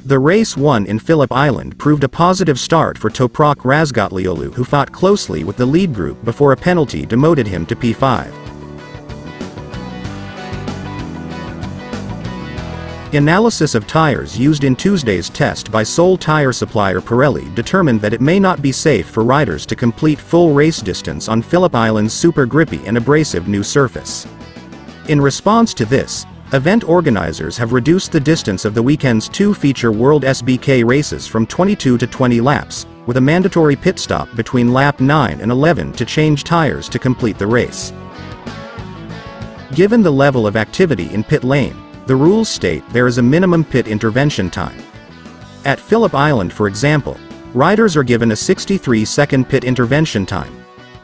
The race 1 in Phillip Island proved a positive start for Toprak Razgatlioglu, who fought closely with the lead group before a penalty demoted him to P5. Analysis of tires used in Tuesday's test by sole tire supplier Pirelli determined that it may not be safe for riders to complete full race distance on Phillip Island's super grippy and abrasive new surface. In response to this, event organizers have reduced the distance of the weekend's two feature WorldSBK races from 22 to 20 laps, with a mandatory pit stop between lap 9 and 11 to change tires to complete the race. Given the level of activity in pit lane, the rules state there is a minimum pit intervention time. At Phillip Island, for example, riders are given a 63-second pit intervention time.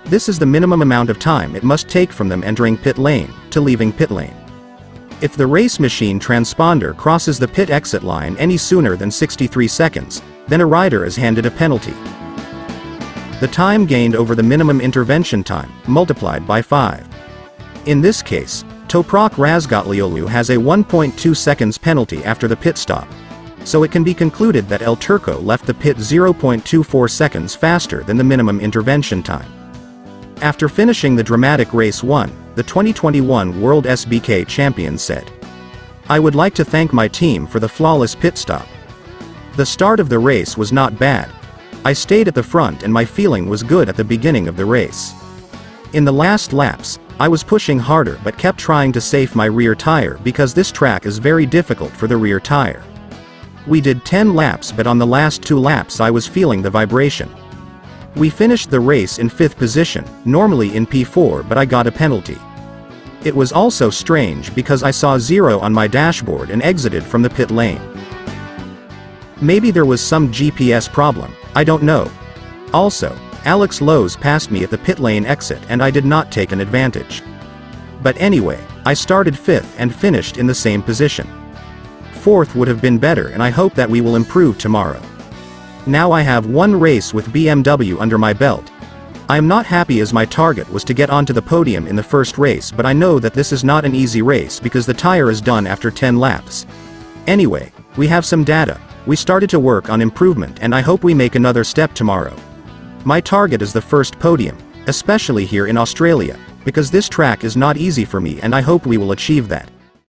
This is the minimum amount of time it must take from them entering pit lane to leaving pit lane. If the race machine transponder crosses the pit exit line any sooner than 63 seconds, then a rider is handed a penalty. The time gained over the minimum intervention time, multiplied by 5. In this case, Toprak Razgatlioglu has a 1.2 seconds penalty after the pit stop, so it can be concluded that El Turco left the pit 0.24 seconds faster than the minimum intervention time. After finishing the dramatic race 1, the 2021 WorldSBK champion said, "I would like to thank my team for the flawless pit stop. The start of the race was not bad. I stayed at the front and my feeling was good at the beginning of the race. In the last laps, I was pushing harder but kept trying to save my rear tire because this track is very difficult for the rear tire. We did 10 laps, but on the last 2 laps I was feeling the vibration. We finished the race in 5th position, normally in P4, but I got a penalty. It was also strange because I saw 0 on my dashboard and exited from the pit lane. Maybe there was some GPS problem, I don't know. Also, Alex Lowe's passed me at the pit lane exit and I did not take an advantage. But anyway, I started 5th and finished in the same position. 4th would have been better and I hope that we will improve tomorrow. Now I have 1 race with BMW under my belt. I am not happy as my target was to get onto the podium in the first race, but I know that this is not an easy race because the tire is done after 10 laps. Anyway, we have some data, we started to work on improvement and I hope we make another step tomorrow. My target is the first podium, especially here in Australia, because this track is not easy for me and I hope we will achieve that."